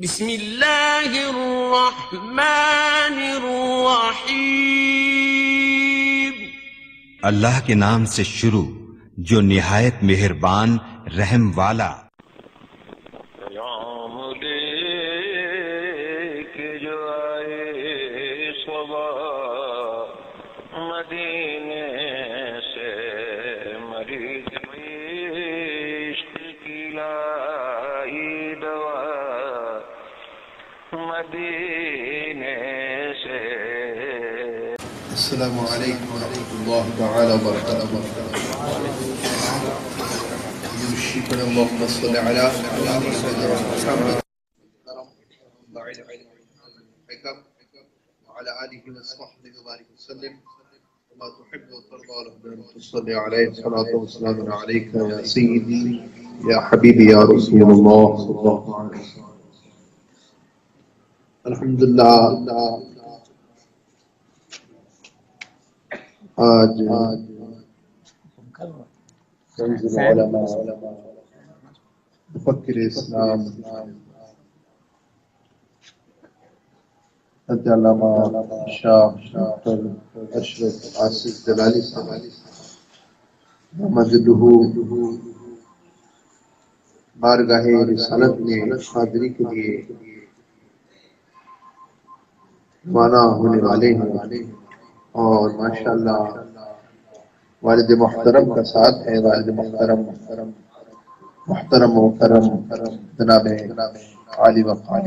بسم اللہ الرحمن الرحیم۔ اللہ کے نام سے شروع جو نہایت مہربان رحم والا۔ پیام لے کے جو آئے صبح مدینے سے، مریض عشق کی لائی دوا مدینے سے۔ السلام علیکم ورحمۃ اللہ تعالی وبرکاتہ۔ يوشكنا اللهم صل على سيدنا محمد وعلى آله وصحبه وبارك وسلم وما تحب وترضى ربنا تصلي عليه صلاة وسلام عليك يا سيدي يا حبيبي يا رسول الله صلى الله عليه وسلم۔ الحمد لله آج کنز العلماء مفکر اسلام علامہ شاہ ڈاکٹر اشرف آصف جلالی صاحب مجدہ بارگاہ رسالت میں حاضری کے لیے روانہ ہونے والے ہیں، اور ماشاءاللہ والد محترم کا ساتھ ہے۔ والد محترم جناب عالی وقار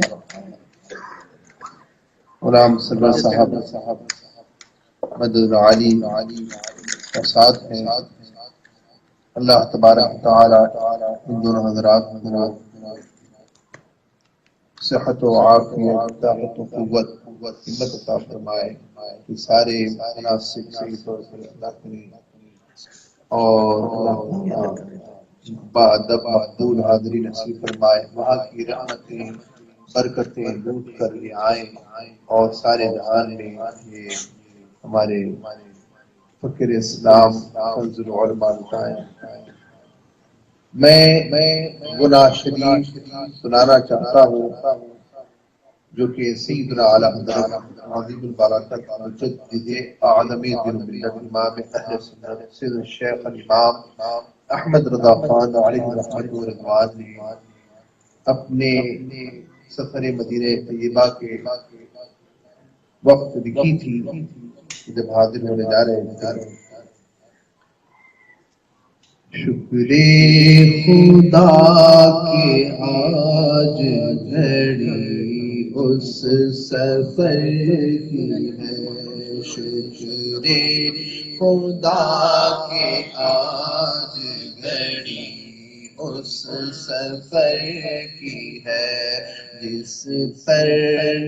غلام سرور صاحب مدد العالی کا ساتھ ہے۔ اللہ تبارک تعالی ان دونوں حضرات کو صحت و عافیت، طاقت و قوت، ہمت عطا فرمائے کہ سارے مناسب صحیح طور پر ادا کریں، اور اللہ بادب مقبول حاضری نصیب فرمائے، وہاں کی رحمتیں برکتیں لوٹ کر لے آئیں، اور سارے جہان میں یہ ہمارے فقیر اسلام کنز العلماء لٹائیں۔ میں وہ نعت شریف سنانا چاہتا ہوں جو کہ سیدنا اعلی حضرت عظیم البرکت مجدد اعظم دین و ملت امام اہل سنت سید الشیخ الامام احمد رضا خان علیہ رحمت و رضوان نے اپنے سفر مدینہ طیبہ کے وقت لکھی تھی جب حاضر ہونے جا رہے تھے۔ شکر خدا کہ آج گھڑی اس سفر کی ہے، شکر خدا کہ آج گھڑی اس سفر کی ہے، جس پر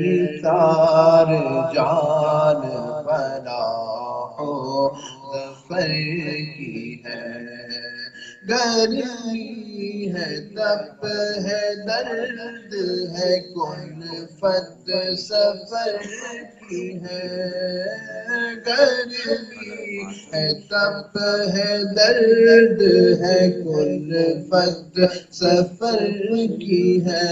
نثار جان بنا ہو ظفر کی ہے۔ گرمی ہے، تپ ہے، درد ہے، کلفت سفر کی ہے۔ گرمی ہے، تپ ہے، درد ہے، کلفت سفر کی ہے۔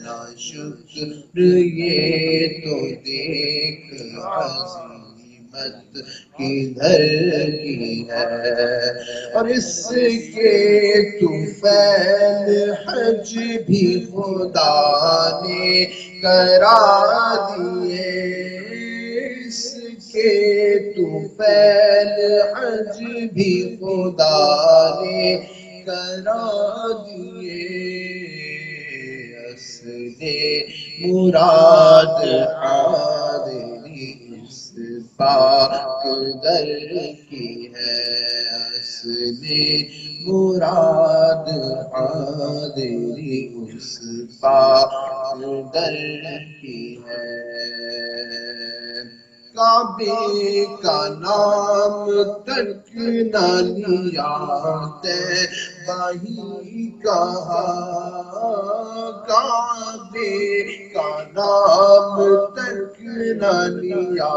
ناشکر یہ تو دیکھ عظیمت کدھر کی ہے، اور اس کے طفیل حج بھی خدا نے کرا دیے، اس کے طفیل حج بھی خدا نے کرا دیے۔ اصل مراد حاضری اس پاک در کی ہے، اصل مراد حاضری اس پاک در کی ہے۔ کعبے کا نام تک نہ لیا طیبہ کہا، کعبے کا نام تک نہ لیا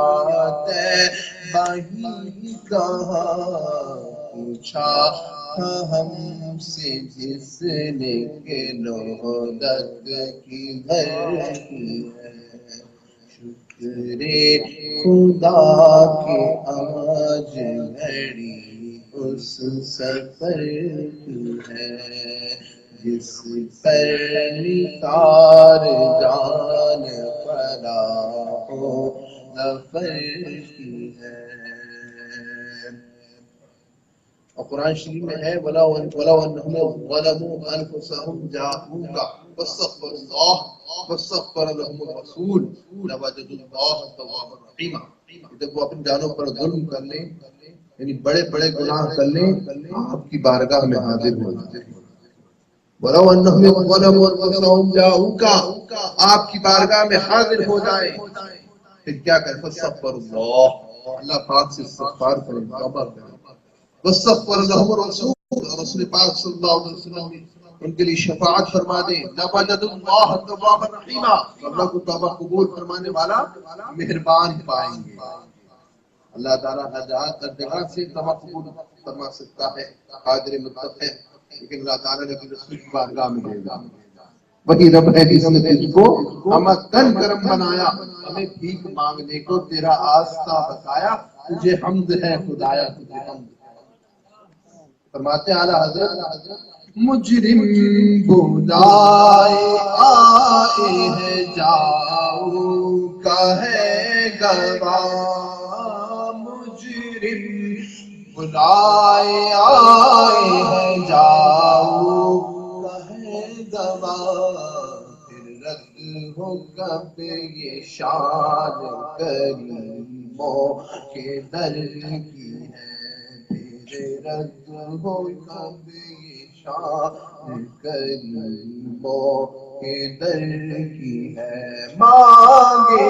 طیبہ کہا، پوچھا تھا ہم سے جس نے کہ نہضت کی گھر کی ہے، شکر خدا کے آج گھڑی اس سفر کی ہے، جس پر نثار جان فلاح و ظفر کی ہے۔ اور قرآن شریف میں ہے وَلَوْ أَنَّهُمْ ظَلَمُوا أَنفُسَهُمْ جَاءُوكَ وَاسْتَغْفَرُوا اللَّهَ وَاسْتَغْفَرَ لَهُمُ الرَّسُولُ لَوَجَدُوا اللَّهَ تَوَّابًا رَحِيمًا۔ جب وہ اپنی جانوں پر ظلم کر لیں، یعنی بڑے بڑے گناہ کر لیں، آپ کی بارگاہ میں حاضر ہو جائیں۔ وَلَوْ أَنَّهُمْ ظَلَمُوا أَنفُسَهُمْ جَاءُوكَ، آپ کی بارگاہ میں حاضر ہو جائیں، پھر کیا کریں؟ فَاسْتَغْفَرُوا اللَّهَ، اللہ پاک سے استغفار کریں، توبہ کریں۔ وَاسْتَغْفَرَ لَهُمُ الرَّسُولُ، اور رسول پاک صلی اللہ علیہ وسلم ان کے لیے شفاعت فرما دیں، لَوَجَدُوا اللَّهَ تَوَّابًا رَحِيمًا، اللہ کو توبہ قبول فرمانے والا مہربان پائیں گے۔ اللہ تعالیٰ ہر جگہ سے توبہ قبول فرما سکتا ہے، قادر مطلق ہے، لیکن اللہ تعالیٰ نے اپنے رسول کی بارگاہ میں دے گا۔ وہی رب ہے جس نے تجھ کو ہمت کرم بنایا، ہمیں بھیک مانگنے کو تیرا آستہ بتایا، تجھے حمد ہے خدایا، تجھے حمد ہے۔ فرماتے ہیں اعلیٰ حضرت مجرم بلائے آئے ہیں جاؤ کا ہے گواہ، مجرم بلائے آئے ہیں جاؤ کا ہے گواہ، پھر رد ہو کب یہ شان کریموں کے در کی ہے، رد ہو کب یہ شان کریموں کے در کی ہے، مانگے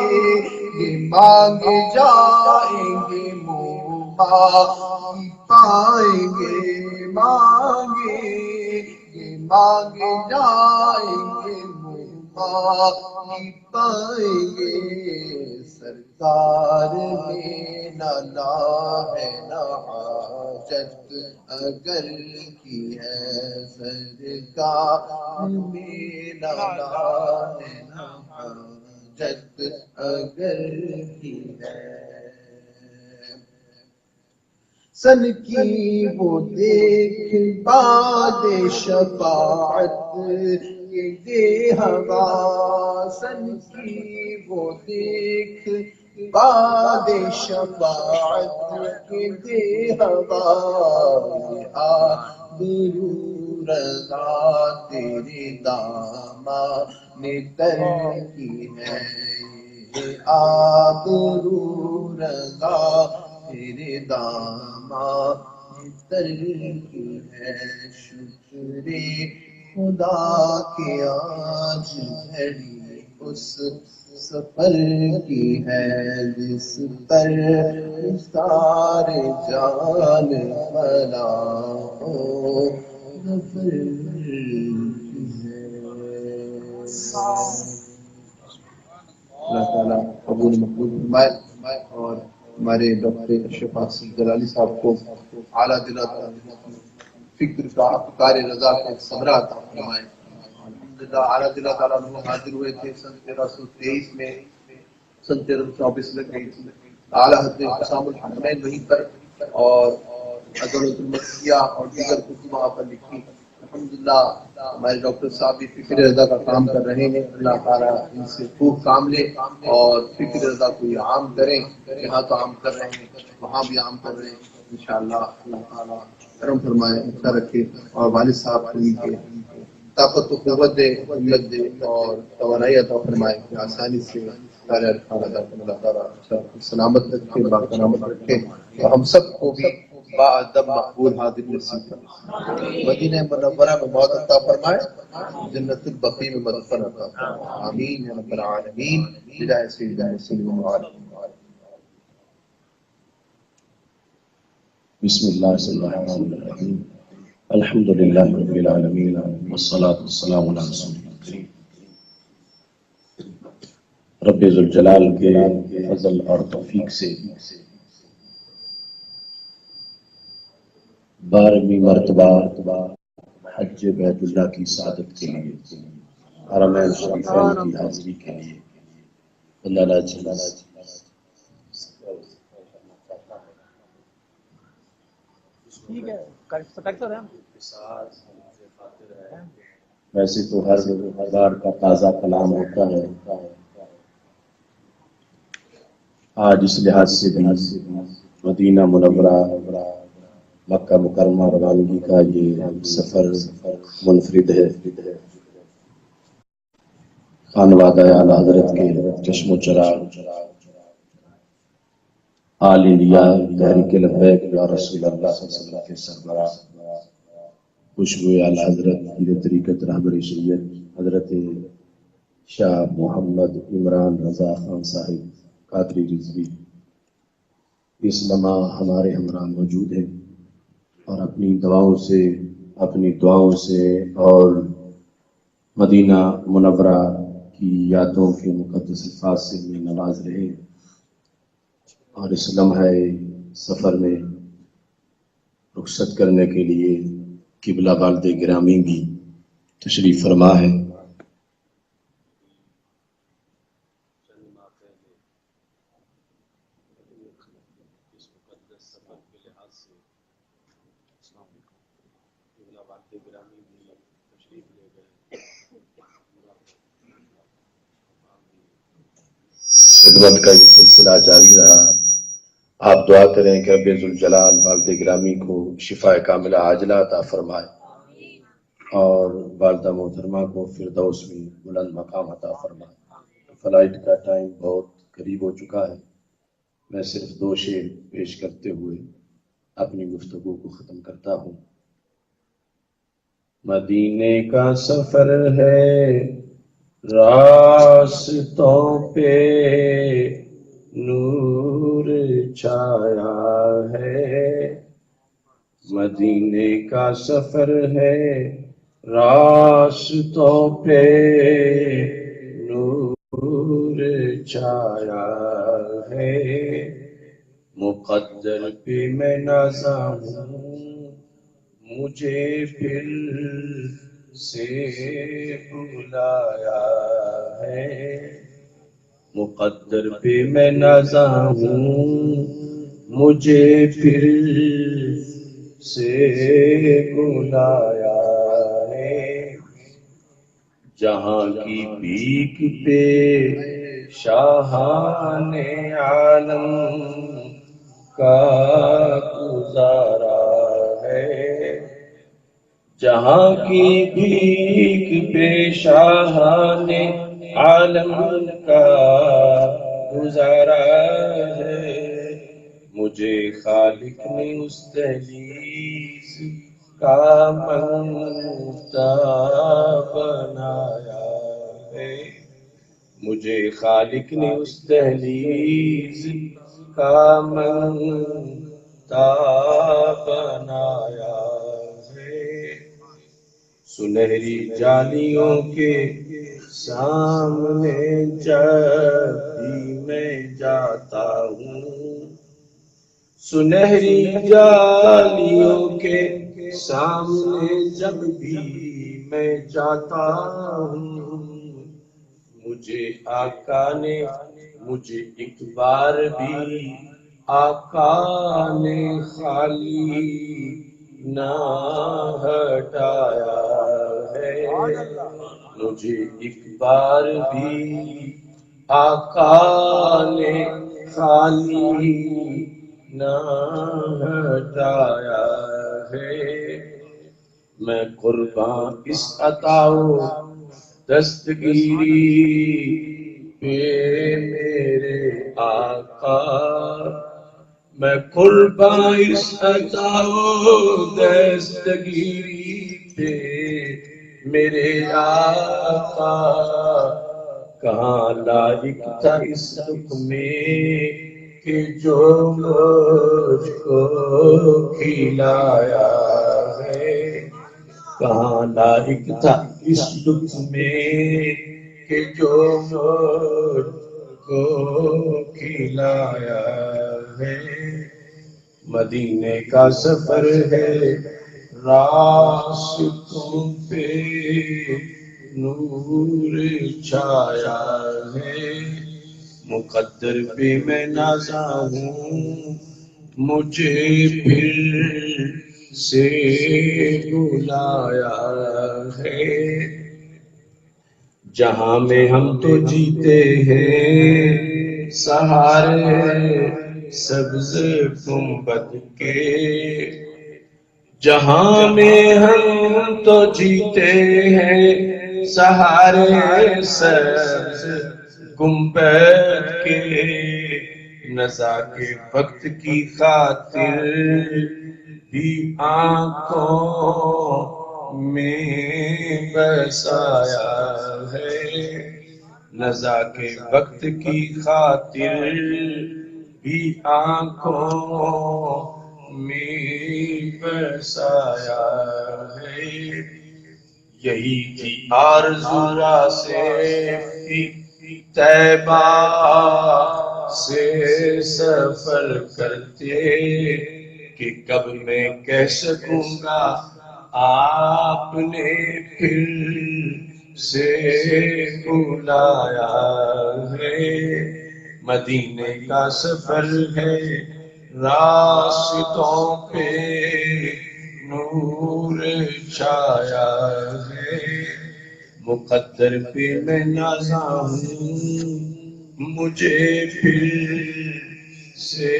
یہ مانگے جائیں گے معافی پائیں گے، مانگے یہ مانگے جائیں گے معافی پائیں گے، سرکار میں نہ لا ہے نہ حاجت اگر کی ہے، سرکار میں نہ لا ہے نہ حاجت اگر کی ہے، سن کی وہ دیکھ باد شفاعت یہ ہوا، سن کی وہ دیکھ باد شفاعت یہ ہوا، آبرو رضا تیرے دامان تر کی ہے، آبرو رضا تیرے دامان تر کی ہے، شکر خدا کے آج گھڑی اس سفر کی ہے، جس پر نثار جان فلاح و ظفر کی ہے۔ اللہ تعالیٰ قبول مقبول فرمائے، اور ہمارے ڈاکٹر اشرف حاصل جلالی صاحب کو اعلیٰ دل فکر کا افکار رضا کا ثمرہ عطا فرمائے۔ الحمدللہ اعلیٰ دل تعالیٰ حاضر ہوئے تھے سن 1323 میں، سن 1324 لگ گئی تھی، اعلیٰ حضرت حسام الحرمین وہیں پر، اور عدالت المرثیہ اور دیگر کتب وہاں پر لکھی۔ الحمدللہ ہمارے ڈاکٹر صاحب بھی فکر رضا کا کام کر رہے ہیں، اللہ تعالیٰ ان سے خوب کام لے اور فکر رضا کو یہ عام کریں، یہاں تو عام کر رہے ہیں وہاں بھی عام کر رہے ہیں، انشاءاللہ اللہ تعالیٰ کرم فرمائے، اچھا رکھے، اور والد صاحب کو ان کے طاقت و قوت دے، ہمت دے اور توانائی عطا فرمائے کہ آسانی سے سارے ارکان ادا کریں، اللہ تعالیٰ اچھا سلامت رکھے، باقرامت رکھے، اور ہم سب کو بھی باادب مقبول حاضر نصیب فرمائے، مدینہ منورہ میں موت عطا فرمائے، جنت البقیع میں مدفن عطا فرمائے، آمین یا رب العالمین، بجاہ سیدنا رسول اللہ۔ بسم اللہ الرحمن الرحیم، الحمد للہ رب العالمین، والصلاة والسلام علی رسول کریم۔ رب ذوالجلال کے فضل اور توفیق سے 12ویں مرتبہ حج بیت اللہ کی سعادت کے لیے حرمین شریفین کی حاضری کے لیے اللہ ویسے تو ہر بار کا تازہ کلام ہوتا ہے، آج اس لحاظ سے بھی مدینہ منورہ مکہ مکرمہ روانگی کا یہ سفر منفرد ہے۔ خانوادہ اعلی حضرت کے چشم و چراغ آل انڈیا تحریک لبیک یا رسول اللہ صلی اللہ علیہ وسلم کے سربراہ خوشبو اعلی حضرت پیر طریقت رہبر شریعت حضرت شاہ محمد عمران رضا خان صاحب قادری رضوی اس لمحہ ہمارے ہمراہ موجود ہیں اور اپنی دعاؤں سے اور مدینہ منورہ کی یادوں کے مقدس الفاظ سے ہمیں نواز رہے، اور اس لمحہ سفر میں رخصت کرنے کے لیے قبلہ والد گرامی بھی تشریف فرما ہے۔ خدمت کا یہ سلسلہ جاری رہا۔ آپ دعا کریں کہ رب ذوالجلال والد گرامی کو شفا کاملہ عاجلہ عطا فرمائے اور والدہ محترمہ کو فردوس میں بلند مقام عطا فرمائے۔ فلائٹ کا ٹائم بہت قریب ہو چکا ہے، میں صرف 2 شعر پیش کرتے ہوئے اپنی گفتگو کو ختم کرتا ہوں۔ مدینے کا سفر ہے راستوں پہ نور چھایا ہے، مدینے کا سفر ہے راستوں پہ نور چھایا ہے، مقدر پہ میں نازاں ہوں مجھے پھر سے بلایا ہے، مقدر پہ میں نازاں ہوں مجھے پھر سے بلایا ہے، جہاں کی بھیک پہ شاہان عالم کا گزارا ہے، جہاں کی بھیک پہ شاہان عالم کا گزارا ہے، مجھے خالق نے اس دہلیز کا منگتا بنایا ہے، مجھے خالق نے اس دہلیز کا منگتا بنایا ہے، سنہری جالیوں کے سامنے جب بھی میں جاتا ہوں، سنہری جالیوں کے سامنے جب بھی میں جاتا ہوں، مجھے آقا نے مجھے ایک بار بھی آقا نے خالی نہ ہٹایا ہے، مجھے ایک بار بھی آقا نے خالی نہ ہٹایا ہے، میں قربان اس عطا و دستگیری پہ میرے آقا، میں قربان اس عطا و دستگیری پہ میرے آقا، کہاں لائق تھا اس دکھ میں کہ جو مجھ کو کھلایا ہے، کہاں لائق تھا اس دکھ میں کہ جو مجھ کو کھلایا ہے، مدینے کا سفر ہے راستوں پہ نور چھایا ہے، مقدر پہ میں نازا ہوں، مجھے پھر سے بلایا ہے۔ جہاں میں ہم تو جیتے ہیں سہارے سبز گنبد کے، جہاں میں ہم تو جیتے ہیں سہارے سبز گنبد کے، نزا کے وقت کی خاطر بھی آنکھوں میں بسایا ہے، نزا کے وقت کی خاطر بھی آنکھوں میں بسایا ہے۔ یہی تھی آرزو سے طیبہ سے سفر کرتے کہ کب میں کہہ سکوں گا آپ نے پھر سے بلایا ہے۔ مدینے کا سفر ہے راستوں پہ نور چھایا ہے، مقدر پہ میں نازا ہوں، مجھے پھر سے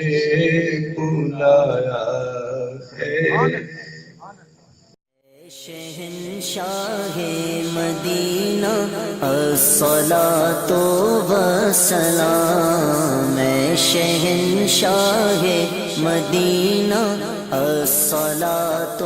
بلایا ہے۔ شہنشاہ مدینہ الصلاۃ والسلام، میں شہنشاہ مدینہ الصلاۃ